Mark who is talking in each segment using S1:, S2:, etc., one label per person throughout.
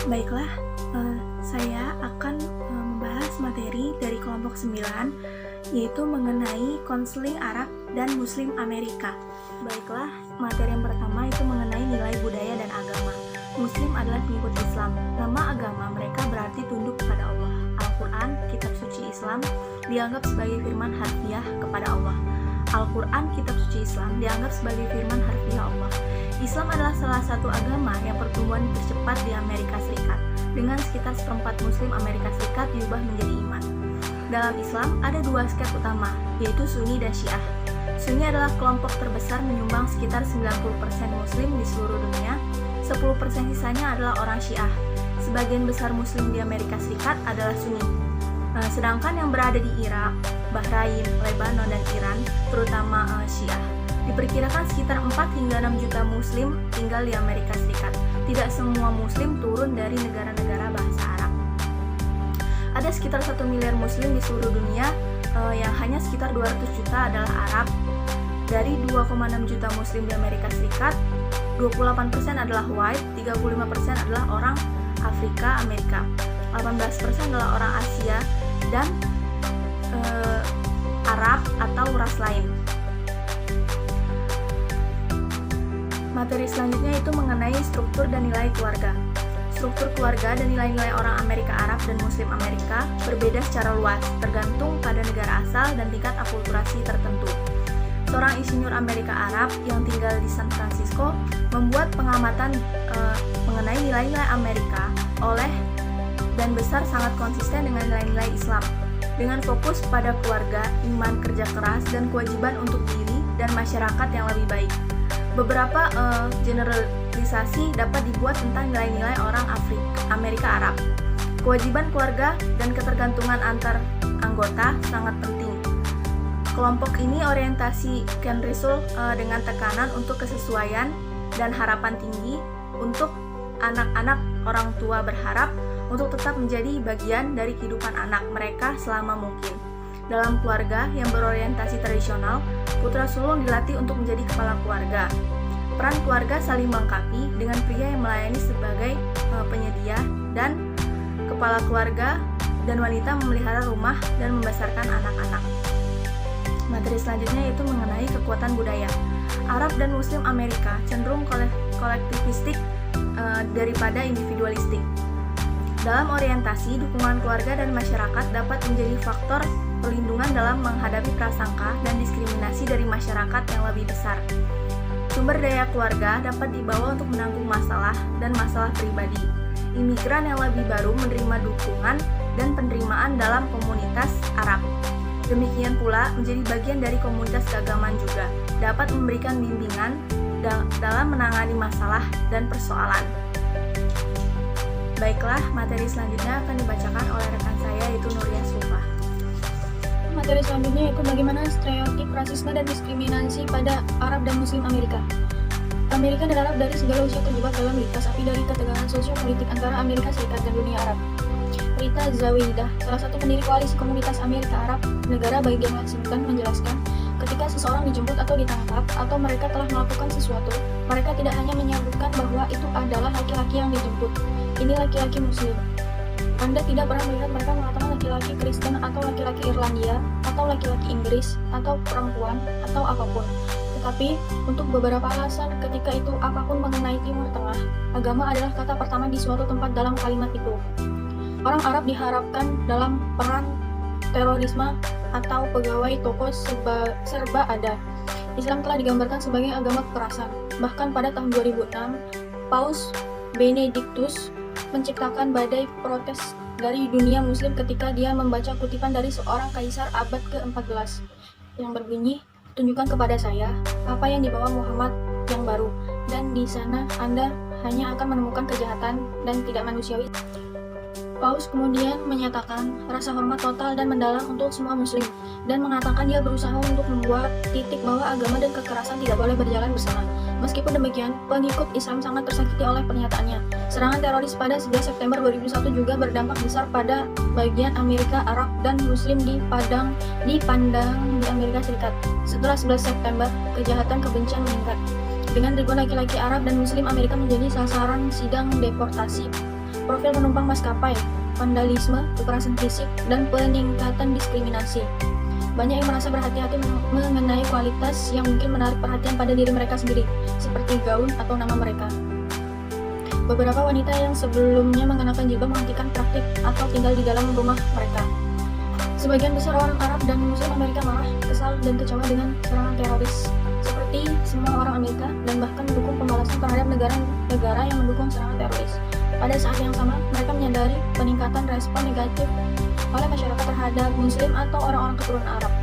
S1: Baiklah, saya akan membahas materi dari kelompok 9, yaitu mengenai konseling Arab dan Muslim Amerika. Baiklah, materi yang pertama itu mengenai nilai budaya dan agama. Muslim adalah pengikut Islam. Nama agama mereka berarti tunduk kepada Allah. Al-Quran, kitab suci Islam, dianggap sebagai firman harfiah kepada Allah. Al-Quran, kitab suci Islam, dianggap sebagai firman harfiah Allah. Islam adalah salah satu agama yang pertumbuhan tercepat di Amerika Serikat, dengan sekitar seperempat Muslim Amerika Serikat diubah menjadi iman. Dalam Islam, ada dua seket utama, yaitu Sunni dan Syiah. Sunni adalah kelompok terbesar menyumbang sekitar 90% Muslim di seluruh dunia, 10% sisanya adalah orang Syiah. Sebagian besar Muslim di Amerika Serikat adalah Sunni. Sedangkan yang berada di Irak, Bahrain, Lebanon, dan Iran, terutama Syiah, diperkirakan sekitar 4 hingga 6 juta Muslim tinggal di Amerika Serikat. Tidak semua Muslim turun dari negara-negara bahasa Arab. Ada sekitar 1 miliar Muslim di seluruh dunia, yang hanya sekitar 200 juta adalah Arab. Dari 2,6 juta Muslim di Amerika Serikat, 28% adalah white, 35% adalah orang Afrika Amerika, 18% adalah orang Asia, dan Arab atau ras lain. Materi selanjutnya itu mengenai struktur dan nilai keluarga. Struktur keluarga dan nilai-nilai orang Amerika Arab dan Muslim Amerika berbeda secara luas, tergantung pada negara asal dan tingkat akulturasi tertentu. Seorang insinyur Amerika Arab yang tinggal di San Francisco membuat pengamatan mengenai nilai-nilai Amerika oleh dan besar sangat konsisten dengan nilai-nilai Islam, dengan fokus pada keluarga, iman, kerja keras, dan kewajiban untuk diri dan masyarakat yang lebih baik. Beberapa generalisasi dapat dibuat tentang nilai-nilai orang Amerika Arab. Kewajiban keluarga dan ketergantungan antar anggota sangat penting. Kelompok ini orientasi Ken Russell dengan tekanan untuk kesesuaian dan harapan tinggi untuk anak-anak. Orang tua berharap untuk tetap menjadi bagian dari kehidupan anak mereka selama mungkin. Dalam keluarga yang berorientasi tradisional, putra sulung dilatih untuk menjadi kepala keluarga. Peran keluarga saling melengkapi dengan pria yang melayani sebagai penyedia dan kepala keluarga, dan wanita memelihara rumah dan membesarkan anak-anak. Materi selanjutnya yaitu mengenai kekuatan budaya. Arab dan Muslim Amerika cenderung kolektivistik daripada individualistik. Dalam orientasi, dukungan keluarga dan masyarakat dapat menjadi faktor perlindungan dalam menghadapi prasangka dan diskriminasi dari masyarakat yang lebih besar. Sumber daya keluarga dapat dibawa untuk menanggung masalah dan masalah pribadi. Imigran yang lebih baru menerima dukungan dan penerimaan dalam komunitas Arab. Demikian pula menjadi bagian dari komunitas keagamaan juga dapat memberikan bimbingan dalam menangani masalah dan persoalan. Baiklah, materi selanjutnya akan dibacakan oleh rekan saya, yaitu Nuria Sufa.
S2: Materi selanjutnya yaitu bagaimana stereotip rasisme dan diskriminasi pada Arab dan Muslim Amerika. Amerika dan Arab dari segala usia terjebak dalam lintas api dari ketegangan sosio-politik antara Amerika Serikat dan dunia Arab. Rita Zawaidah, salah satu pendiri koalisi komunitas Amerika Arab, negara bagian Washington, menjelaskan, ketika seseorang dijemput atau ditangkap atau mereka telah melakukan sesuatu, mereka tidak hanya menyebutkan bahwa itu adalah laki-laki yang dijemput. Ini laki-laki Muslim. Anda tidak pernah melihat mereka mengatakan laki-laki Kristen atau laki-laki Irlandia atau laki-laki Inggris atau perempuan atau apapun. Tetapi untuk beberapa alasan ketika itu apapun mengenai Timur Tengah, agama adalah kata pertama di suatu tempat dalam kalimat itu. Orang Arab diharapkan dalam perang terorisme atau pegawai toko serba ada. Islam telah digambarkan sebagai agama kekerasan. Bahkan pada tahun 2006, Paus Benedictus menciptakan badai protes dari dunia muslim ketika dia membaca kutipan dari seorang kaisar abad ke-14 yang berbunyi, "Tunjukkan kepada saya apa yang dibawa Muhammad yang baru, dan di sana Anda hanya akan menemukan kejahatan dan tidak manusiawi." Paus kemudian menyatakan rasa hormat total dan mendalam untuk semua muslim dan mengatakan dia berusaha untuk membuat titik bahwa agama dan kekerasan tidak boleh berjalan bersama. Meskipun demikian, pengikut Islam sangat tersakiti oleh pernyataannya. Serangan teroris pada 11 September 2001 juga berdampak besar pada bagian Amerika Arab dan Muslim dipandang di Amerika Serikat. Setelah 11 September, kejahatan kebencian meningkat. Dengan ribuan laki-laki Arab dan Muslim Amerika menjadi sasaran sidang deportasi profil penumpang maskapai, vandalisme, kekerasan fisik, dan peningkatan diskriminasi. Banyak yang merasa berhati-hati mengenai kualitas yang mungkin menarik perhatian pada diri mereka sendiri, seperti gaun atau nama mereka. Beberapa wanita yang sebelumnya mengenakan jilbab menghentikan praktik atau tinggal di dalam rumah mereka. Sebagian besar orang Arab dan Muslim Amerika marah, kesal, dan kecewa dengan serangan teroris, seperti semua orang Amerika, dan bahkan mendukung pembalasan terhadap negara-negara yang mendukung serangan teroris. Pada saat yang sama, mereka menyadari peningkatan respon negatif oleh masyarakat terhadap Muslim atau orang-orang keturunan Arab.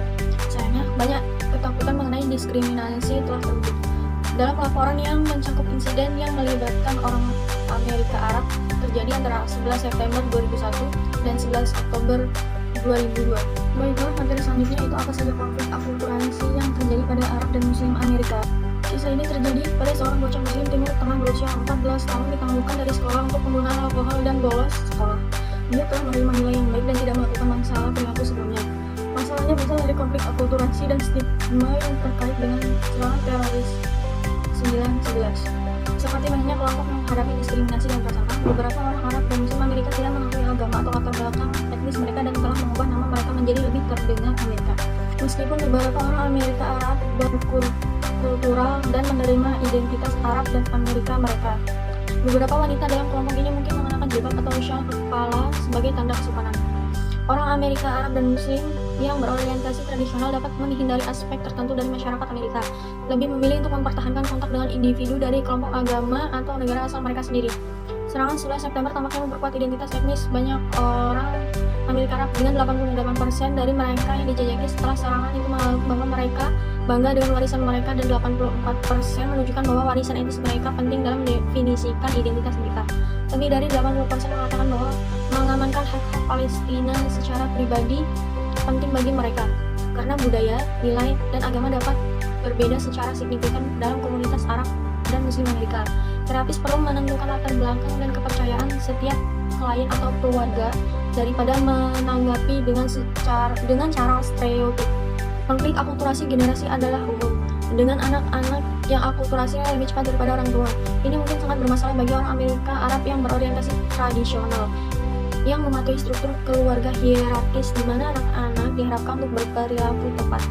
S2: Sayangnya, banyak ketakutan mengenai diskriminasi telah terbukti. Dalam laporan yang mencakup insiden yang melibatkan orang Amerika Arab terjadi antara 11 September 2001 dan 11 Oktober 2002. Baiklah, materi selanjutnya itu apa saja konflik akulturasi yang terjadi pada Arab dan Muslim Amerika. Kisah ini terjadi pada seorang bocah Muslim Timur Tengah berusia 14 tahun ditangguhkan dari sekolah untuk penggunaan alkohol dan bolos sekolah. Dia telah menerima nilai yang baik dan tidak melakukan masalah perilaku sebelumnya. Masalahnya berasal dari konflik akulturasi dan stigma yang terkait dengan serangan teroris 9/11. Seperti banyak kelompok menghadapi diskriminasi dan prasangka, beberapa orang Arab dan Muslim Amerika tidak mengakui agama atau latar belakang etnis mereka dan telah mengubah nama mereka menjadi lebih terdengar Amerika. Meskipun beberapa orang Amerika Arab berkultural dan menerima identitas Arab dan Amerika mereka, beberapa wanita dalam kelompok ini mungkin mengenakan jilbab atau syal kepala sebagai tanda kesopanan. Orang Amerika Arab dan Muslim yang berorientasi tradisional dapat menghindari aspek tertentu dari masyarakat Amerika, lebih memilih untuk mempertahankan kontak dengan individu dari kelompok agama atau negara asal mereka sendiri. Serangan 11 September tampaknya memperkuat identitas etnis banyak orang Amerika Arab, dengan 88% dari mereka yang dijajaki setelah serangan itu menganggap bahwa mereka bangga dengan warisan mereka, dan 84% menunjukkan bahwa warisan etnis mereka penting dalam mendefinisikan identitas mereka. Lebih dari 80% mengatakan bahwa mengamankan hak-hak Palestina secara pribadi penting bagi mereka, karena budaya, nilai, dan agama dapat berbeda secara signifikan dalam komunitas Arab dan Muslim Amerika. Terapis perlu menentukan latar belakang dan kepercayaan setiap klien atau keluarga daripada menanggapi dengan cara stereotip. Konflik akulturasi generasi adalah umum, dengan anak-anak yang akulturasinya lebih cepat daripada orang tua. Ini mungkin sangat bermasalah bagi orang Amerika Arab yang berorientasi tradisional, yang mematuhi struktur keluarga hierarkis di mana anak-anak diharapkan untuk berperilaku tepat.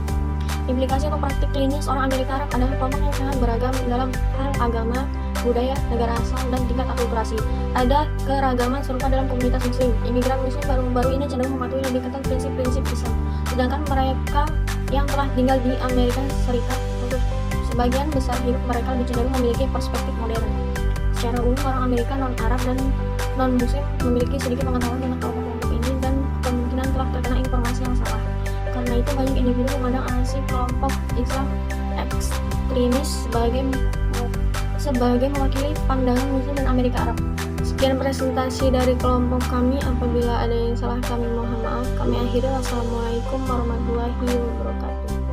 S2: Implikasi atau praktik klinis orang Amerika Arab adalah kelompok yang sangat beragam dalam hal agama, budaya, negara asal, dan tingkat akulturasi. Ada keragaman serupa dalam komunitas Muslim. Imigran Muslim baru-baru ini cenderung mematuhi lebih ketat prinsip-prinsip Islam, sedangkan mereka yang telah tinggal di Amerika Serikat, untuk sebagian besar hidup mereka lebih cenderung memiliki perspektif modern. Secara umum, orang Amerika non-Arab dan non-Muslim memiliki sedikit pengetahuan tentang kelompok-kelompok ini dan kemungkinan telah terkena informasi yang salah. Karena itu, banyak individu memandang aksi kelompok Islam ekstremis sebagai mewakili pandangan Muslim dan Amerika Arab. Sekian presentasi dari kelompok kami. Apabila ada yang salah, kami mohon maaf. Kami akhiri. Wassalamualaikum warahmatullahi wabarakatuh.